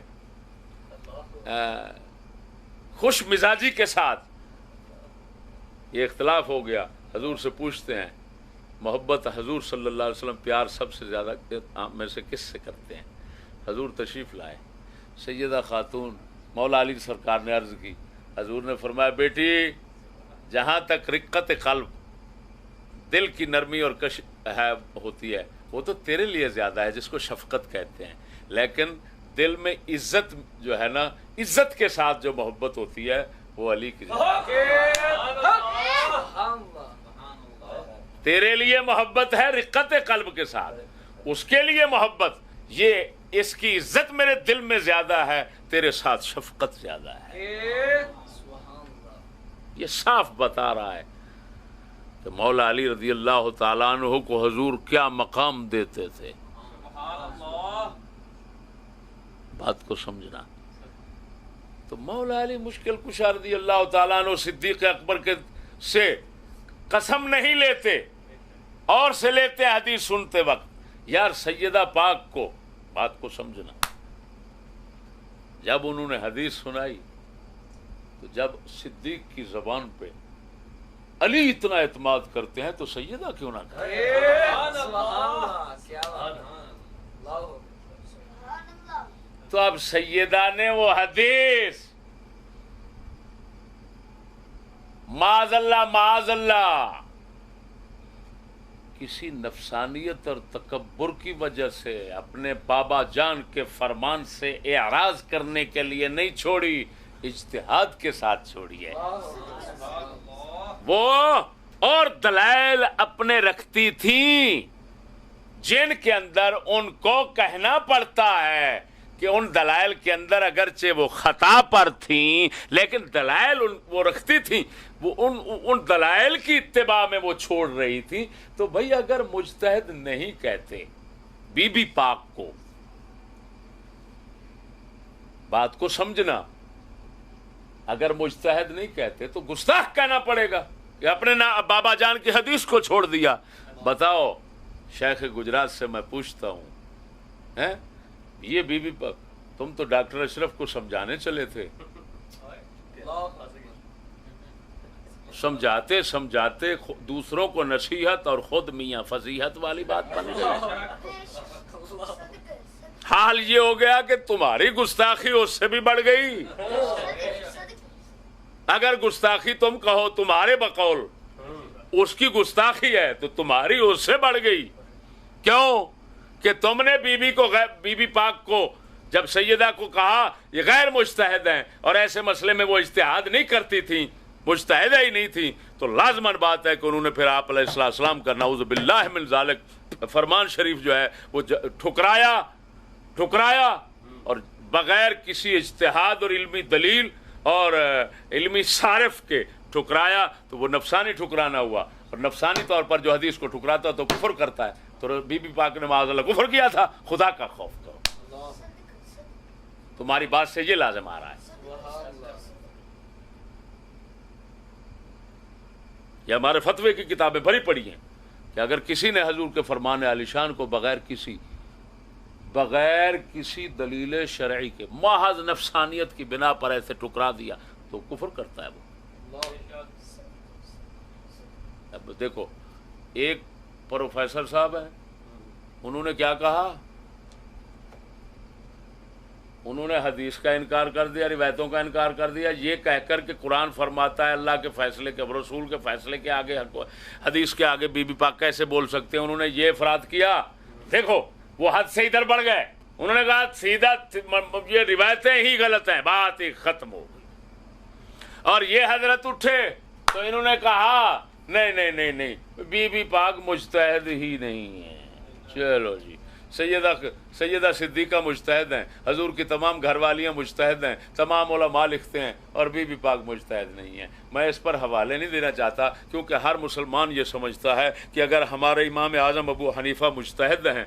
خوش مزاجی کے ساتھ یہ اختلاف ہو گیا. حضور سے پوچھتے ہیں محبت حضور صلی اللہ علیہ وسلم پیار سب سے زیادہ میں سے کس سے کرتے ہیں؟ حضور تشریف لائے. سیدہ خاتون مولا علی سرکار نے عرض کی. حضور نے فرمایا بیٹی، جہاں تک رقت قلب، دل کی نرمی اور کش ہے ہوتی ہے، وہ تو تیرے لیے زیادہ ہے جس کو شفقت کہتے ہیں. لیکن دل میں عزت جو ہے نا، عزت کے ساتھ جو محبت ہوتی ہے وہ علی کی تیرے لیے محبت ہے رقت قلب کے ساتھ، اس کے لیے محبت، یہ اس کی عزت میرے دل میں زیادہ ہے، تیرے ساتھ شفقت زیادہ ہے. یہ صاف بتا رہا ہے کہ مولا علی رضی اللہ تعالیٰ عنہ کو حضور کیا مقام دیتے تھے. بات کو سمجھنا. تو مولا علی مشکل کشا رضی اللہ تعالیٰ عنہ صدیق اکبر کے سے قسم نہیں لیتے اور سے لیتے حدیث سنتے وقت. یار سیدہ پاک کو، بات کو سمجھنا، جب انہوں نے حدیث سنائی تو جب صدیق کی زبان پہ علی اتنا اعتماد کرتے ہیں تو سیدہ کیوں نہ کریں؟ تو اب سیدہ نے وہ حدیث معاذ اللہ کسی نفسانیت اور تکبر کی وجہ سے اپنے بابا جان کے فرمان سے اعراض کرنے کے لیے نہیں چھوڑی، اجتہاد کے ساتھ چھوڑی ہے. وہ اور دلائل اپنے رکھتی تھیں جن کے اندر ان کو کہنا پڑتا ہے کہ ان دلائل کے اندر اگرچہ وہ خطا پر تھیں لیکن دلائل وہ رکھتی تھیں، وہ ان دلائل کی اتباع میں وہ چھوڑ رہی تھی. تو بھئی اگر مجتہد نہیں کہتے بی بی پاک کو، بات کو سمجھنا، اگر مجتہد نہیں کہتے تو گستاخ کہنا پڑے گا کہ اپنے بابا جان کی حدیث کو چھوڑ دیا. بتاؤ شیخ گجرات سے میں پوچھتا ہوں، یہ بی بی پاک، تم تو ڈاکٹر اشرف کو سمجھانے چلے تھے، سمجھاتے سمجھاتے دوسروں کو نصیحت اور خود میاں فضیحت والی بات بن گئی. حال یہ ہو گیا کہ تمہاری گستاخی اس سے بھی بڑھ گئی. اگر گستاخی تم کہو تمہارے بقول اس کی گستاخی ہے تو تمہاری اس سے بڑھ گئی. کیوں کہ تم نے بی بی پاک کو جب سیدہ کو کہا یہ غیر مجتہد ہیں اور ایسے مسئلے میں وہ اجتہاد نہیں کرتی تھیں، مجتہدہ ہی نہیں تھیں، تو لازماً بات ہے کہ انہوں نے پھر آپ علیہ السلام کا نعوذ باللہ من ذالک فرمان شریف جو ہے وہ ٹھکرایا اور بغیر کسی اجتہاد اور علمی دلیل اور علمی صارف کے ٹھکرایا، تو وہ نفسانی ٹھکرانا ہوا، اور نفسانی طور پر جو حدیث کو ٹھکراتا تو کفر کرتا ہے، تو بی بی پاک نے معاذ اللہ کفر کیا تھا۔ خدا کا خوف کرو، تمہاری بات سے یہ لازم آ رہا ہے۔ یہ ہمارے فتوے کی کتابیں بھری پڑی ہیں کہ اگر کسی نے حضور کے فرمان عالی شان کو بغیر کسی دلیل شرعی کے محض نفسانیت کی بنا پر ایسے ٹکرا دیا تو کفر کرتا ہے وہ۔ اب دیکھو، ایک پروفیسر صاحب ہیں، انہوں نے کیا کہا؟ انہوں نے حدیث کا انکار کر دیا، روایتوں کا انکار کر دیا، یہ کہہ کر کہ قرآن فرماتا ہے اللہ کے فیصلے کے، رسول کے فیصلے کے آگے حدیث کے آگے بی بی پاک کیسے بول سکتے ہیں؟ انہوں نے یہ افراد کیا۔ دیکھو وہ حد سے ادھر بڑھ گئے، انہوں نے کہا سیدھا یہ روایتیں ہی غلط ہیں، بات ہی ختم ہو گئی۔ اور یہ حضرت اٹھے تو انہوں نے کہا نہیں، بی بی پاک مجتہد ہی نہیں ہے۔ چلو جی، سیدہ صدیقہ مجتہد ہیں، حضور کی تمام گھر والیاں مجتہد ہیں، تمام علماء لکھتے ہیں، اور بی بی پاک مجتہد نہیں ہیں۔ میں اس پر حوالے نہیں دینا چاہتا، کیونکہ ہر مسلمان یہ سمجھتا ہے کہ اگر ہمارے امام اعظم ابو حنیفہ مجتہد ہیں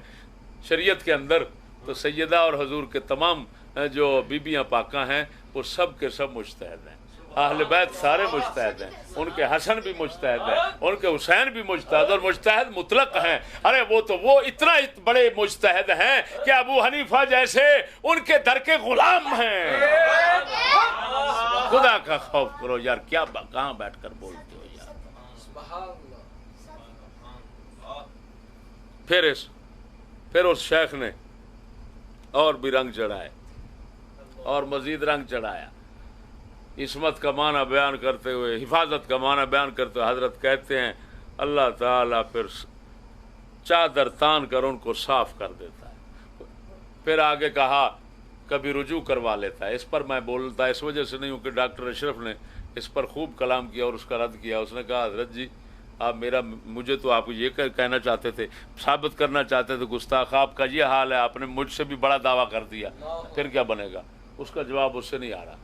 شریعت کے اندر، تو سیدہ اور حضور کے تمام جو بیبیاں پاکاں ہیں وہ سب کے سب مجتہد ہیں، اہل بیت سارے مجتہد ہیں، ان کے حسن بھی مجتہد ہیں، ان کے حسین بھی مجتہد اور مجتہد مطلق ہیں۔ ارے وہ اتنا بڑے مجتہد ہیں کہ ابو حنیفہ جیسے ان کے در کے غلام ہیں۔ خدا کا خوف کرو یار، کیا کہاں بیٹھ کر بولتے ہو یار۔ پھر اس شیخ نے اور بھی رنگ چڑھائے اور مزید رنگ چڑھایا۔ عصمت کا معنی بیان کرتے ہوئے، حفاظت کا معنی بیان کرتے ہوئے حضرت کہتے ہیں اللہ تعالیٰ پھر چادر تان کر ان کو صاف کر دیتا ہے۔ پھر آگے کہا کبھی رجوع کروا لیتا ہے۔ اس پر میں بولتا اس وجہ سے نہیں ہوں کہ ڈاکٹر اشرف نے اس پر خوب کلام کیا اور اس کا رد کیا۔ اس نے کہا حضرت جی آپ مجھے تو آپ یہ کہنا چاہتے تھے، ثابت کرنا چاہتے تھے گستاخ، آپ کا یہ حال ہے، آپ نے مجھ سے بھی بڑا دعویٰ کر دیا، پھر کیا بنے گا؟ اس کا جواب اس سے نہیں آ رہا،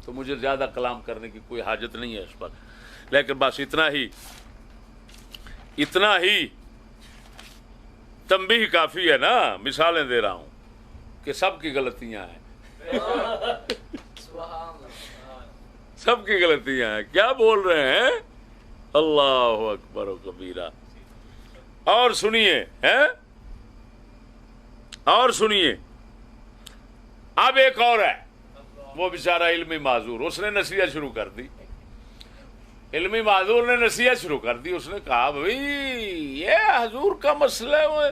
تو مجھے زیادہ کلام کرنے کی کوئی حاجت نہیں ہے اس پر، لیکن بس اتنا ہی تنبیہ کافی ہے نا، مثالیں دے رہا ہوں کہ سب کی غلطیاں ہیں، سب کی غلطیاں ہیں۔ کیا بول رہے ہیں؟ اللہ اکبر و کبیرہ۔ اور سنیے اب ایک اور ہے، وہ بیچارہ علمی معذور، اس نے نصیحت شروع کر دی، علمی معذور نے نصیحت شروع کر دی۔ اس نے کہا بھائی یہ حضور کا مسئلہ ہے،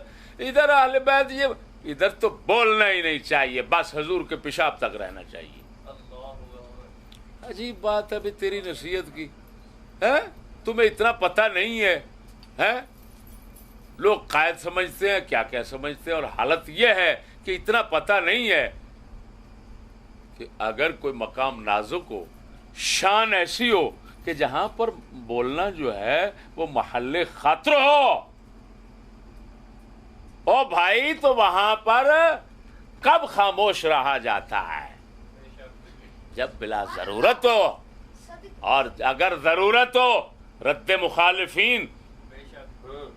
ادھر اہل بیت یہ ادھر تو بولنا ہی نہیں چاہیے، بس حضور کے پیشاب تک رہنا چاہیے۔ عجیب بات ہے بھی تیری نصیحت کی، تمہیں اتنا پتہ نہیں ہے، لوگ قائد سمجھتے ہیں، کیا سمجھتے ہیں، اور حالت یہ ہے کہ اتنا پتہ نہیں ہے کہ اگر کوئی مقام نازک ہو، شان ایسی ہو کہ جہاں پر بولنا جو ہے وہ محل خطر ہو، او بھائی تو وہاں پر کب خاموش رہا جاتا ہے؟ جب بلا ضرورت ہو، اور اگر ضرورت ہو رد مخالفین،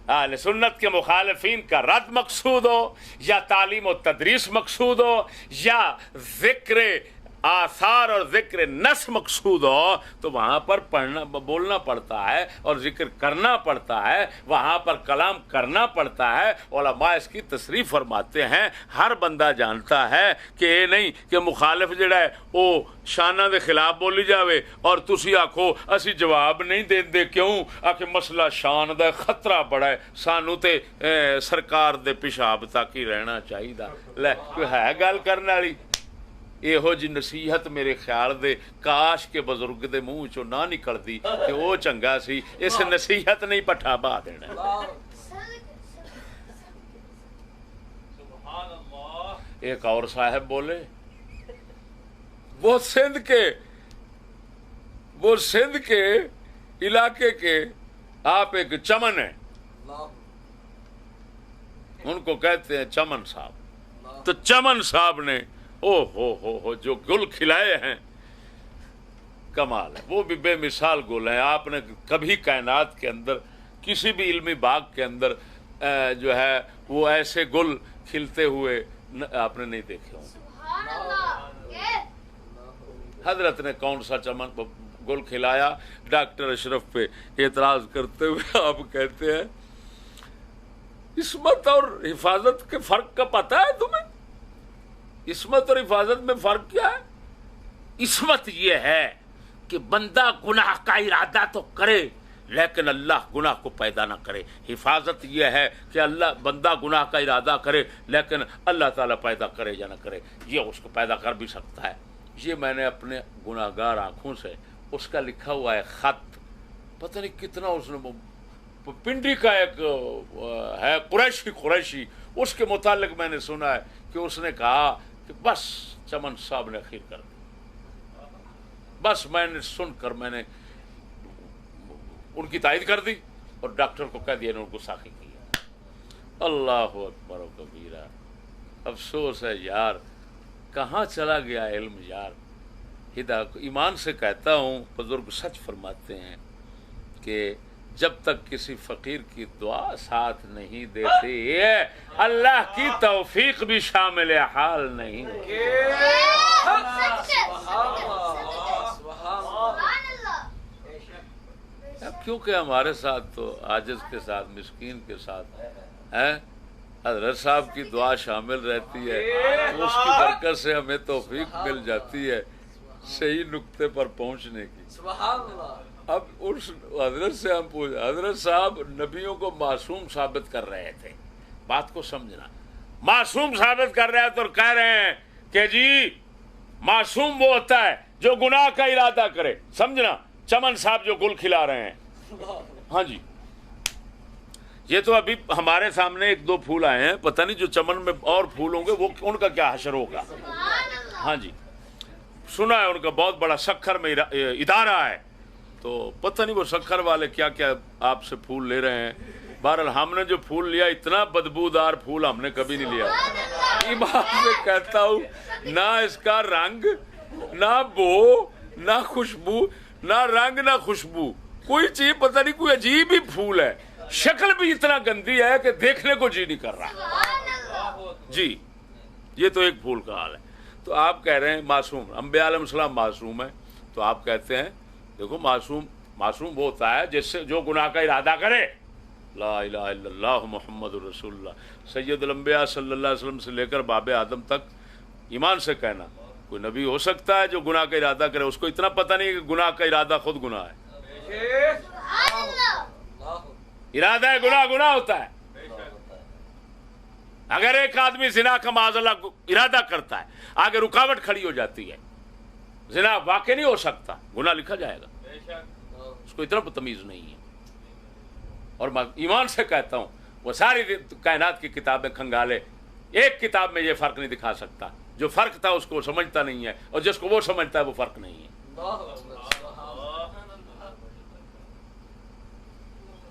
اہل سنت کے مخالفین کا رد مقصود ہو، یا تعلیم و تدریس مقصود ہو، یا ذکر آثار اور ذکر نص مقصود ہو، تو وہاں پر بولنا پڑتا ہے اور ذکر کرنا پڑتا ہے، وہاں پر کلام کرنا پڑتا ہے۔ علماء اس کی تصریح فرماتے ہیں، ہر بندہ جانتا ہے کہ یہ نہیں کہ مخالف جڑا ہے وہ شانہ دے خلاف بولی جاوے اور تسی آکھو اسی جواب نہیں دیندے، کیوں؟ آکھے مسئلہ شان دا خطرہ بڑا ہے، سانو تے سرکار دے پیشاب تک ہی رہنا چاہیے۔ لے کوئی ہے گل کرنے والی؟ یہو جی نصیحت میرے خیال دے کاش کے بزرگ دے منہ چوں نہ نکل دی کہ وہ چنگا سی، اس نصیحت نہیں پٹھا با دینا۔ ایک اور صاحب بولے وہ سندھ کے علاقے کے آپ ایک چمن ہیں، ان کو کہتے ہیں چمن صاحب. تو چمن صاحب نے او ہو جو گل کھلائے ہیں کمال ہے، وہ بھی بے مثال گل ہیں. آپ نے کبھی کائنات کے اندر کسی بھی علمی باغ کے اندر جو ہے وہ ایسے گل کھلتے ہوئے آپ نے نہیں دیکھے ہوں. حضرت نے کون سا چمن گل کھلایا؟ ڈاکٹر اشرف پہ اعتراض کرتے ہوئے آپ کہتے ہیں عصمت اور حفاظت کے فرق کا پتہ ہے تمہیں؟ عصمت اور حفاظت میں فرق کیا ہے؟ عصمت یہ ہے کہ بندہ گناہ کا ارادہ تو کرے لیکن اللہ گناہ کو پیدا نہ کرے. حفاظت یہ ہے کہ بندہ گناہ کا ارادہ کرے لیکن اللہ تعالیٰ پیدا کرے یا نہ کرے، یہ اس کو پیدا کر بھی سکتا ہے. یہ میں نے اپنے گناہگار آنکھوں سے اس کا لکھا ہوا ہے خط، پتہ نہیں کتنا اس نے پنڈی کا ایک ہے قریشی اس کے متعلق میں نے سنا ہے کہ اس نے کہا کہ بس چمن صاحب نے اخیر کر دی. بس میں نے سن کر میں نے ان کی تائید کر دی اور ڈاکٹر کو کہہ دیا، انہوں کو ساخی کیا. اللہ اکبر و کبیرہ. افسوس ہے یار، کہاں چلا گیا علم یار. ایمان سے کہتا ہوں، بزرگ سچ فرماتے ہیں کہ جب تک کسی فقیر کی دعا ساتھ نہیں دیتی اللہ کی توفیق بھی شامل حال نہیں ہوتی. کیونکہ ہمارے ساتھ تو عاجز کے ساتھ مسکین کے ساتھ حضرت صاحب کی دعا شامل رہتی ہے تو اس کی برکت سے ہمیں توفیق مل جاتی ہے صحیح نقطے پر پہنچنے کی. اب اس حضرت سے ہم پوچھ، حضرت صاحب نبیوں کو معصوم ثابت کر رہے تھے. بات کو سمجھنا، معصوم ثابت کر رہے ہیں تو کہہ رہے ہیں کہ جی معصوم وہ ہوتا ہے جو گناہ کا ارادہ کرے. سمجھنا، چمن صاحب جو گل کھلا رہے ہیں، ہاں جی یہ تو ابھی ہمارے سامنے ایک دو پھول آئے ہیں، پتہ نہیں جو چمن میں اور پھول ہوں گے وہ ان کا کیا حشر ہوگا. ہاں جی سنا ہے ان کا بہت بڑا سکھر میں ادارہ ہے، تو پتہ نہیں وہ سکھر والے کیا کیا آپ سے پھول لے رہے ہیں. بہرحال ہم نے جو پھول لیا اتنا بدبودار پھول ہم نے کبھی نہیں لیا. ایمان سے کہتا ہوں نہ اس کا رنگ، نہ بو، نہ خوشبو، نہ رنگ نہ خوشبو، کوئی چیز پتہ نہیں، کوئی عجیب ہی پھول ہے. شکل بھی اتنا گندی ہے کہ دیکھنے کو جی نہیں کر رہا. جی یہ تو ایک پھول کا حال ہے. تو آپ کہہ رہے ہیں معصوم، انبیاء علیہ السلام معصوم ہے، تو آپ کہتے ہیں دیکھو معصوم وہ ہوتا ہے جس سے جو گناہ کا ارادہ کرے. لا الہ الا اللہ محمد رسول اللہ. سید الانبیاء صلی اللہ علیہ وسلم سے لے کر باب آدم تک ایمان سے کہنا کوئی نبی ہو سکتا ہے جو گناہ کا ارادہ کرے. اس کو اتنا پتہ نہیں کہ گناہ کا ارادہ خود گناہ ہے. ارادہ ہے گناہ ہوتا ہے. اگر ایک آدمی زنا کا معاذ اللہ ارادہ کرتا ہے، آگے رکاوٹ کھڑی ہو جاتی ہے، زنا واقع نہیں ہو سکتا، گناہ لکھا جائے گا. اس کو اتنا تمیز نہیں ہے. اور میں ایمان سے کہتا ہوں وہ ساری کائنات کی کتابیں کھنگالے، ایک کتاب میں یہ فرق نہیں دکھا سکتا. جو فرق تھا اس کو سمجھتا نہیں ہے، اور جس کو وہ سمجھتا ہے وہ فرق نہیں ہے.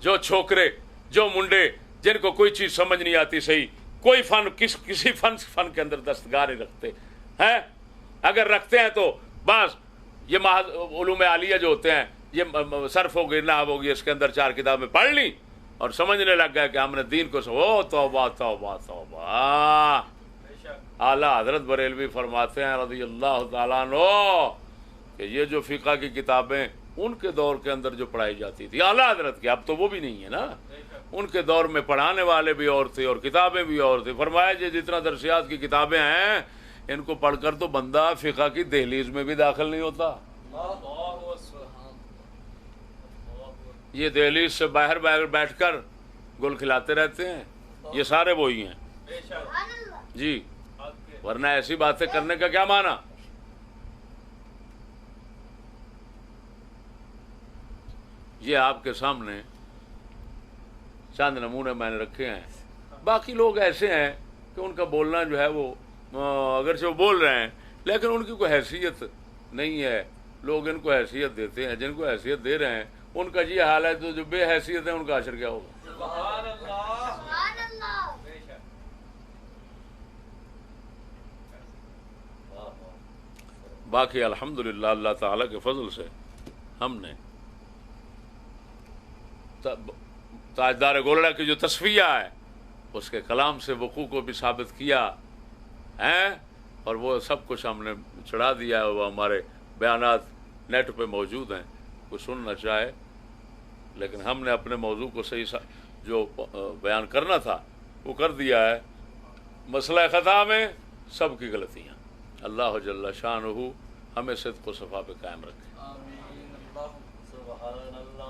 جو چھوکرے، جو منڈے جن کو کوئی چیز سمجھ نہیں آتی صحیح، کوئی فن کسی فن کے اندر دستگار رکھتے ہیں، اگر رکھتے ہیں تو بس یہ علوم عالیہ جو ہوتے ہیں، یہ صرف ہو گئی، نحو ہو گئی، اس کے اندر 4 کتابیں پڑھ لی اور سمجھنے لگ گیا کہ ہم نے دین کو توبہ توبہ توبہ. اعلیٰ حضرت بریلوی فرماتے ہیں رضی اللہ تعالیٰ عنہ کہ یہ جو فقہ کی کتابیں ان کے دور کے اندر جو پڑھائی جاتی تھی اعلیٰ حضرت کی، اب تو وہ بھی نہیں ہے نا، ان کے دور میں پڑھانے والے بھی اور تھے اور کتابیں بھی اور تھے. فرمایا یہ جتنا درسیات کی کتابیں ہیں ان کو پڑھ کر تو بندہ فقہ کی دہلیز میں بھی داخل نہیں ہوتا. یہ دہلیز سے باہر بیٹھ کر گل کھلاتے رہتے ہیں، یہ سارے وہی ہیں جی، ورنہ ایسی باتیں کرنے کا کیا معنی. یہ آپ کے سامنے چند نمونے میں نے رکھے ہیں. باقی لوگ ایسے ہیں کہ ان کا بولنا جو ہے وہ اگرچہ وہ بول رہے ہیں لیکن ان کی کوئی حیثیت نہیں ہے. لوگ ان کو حیثیت دیتے ہیں, جن کو حیثیت دے رہے ہیں ان کا یہ حال ہے, تو جو بے حیثیت ہے ان کا حشر کیا ہوگا. سبحان اللہ سبحان اللہ. باقی الحمدللہ اللہ تعالیٰ کے فضل سے ہم نے تاجدار گولڑا کی جو تصفیہ ہے اس کے کلام سے وقوع کو بھی ثابت کیا ہے, اور وہ سب کچھ ہم نے چڑھا دیا ہے. وہ ہمارے بیانات نیٹ پہ موجود ہیں, کوئی سننا چاہے. لیکن ہم نے اپنے موضوع کو صحیح جو بیان کرنا تھا وہ کر دیا ہے. مسئلہ خطا میں سب کی غلطیاں. اللہ جل شانہ ہمیں صدق و صفا پہ قائم رکھے.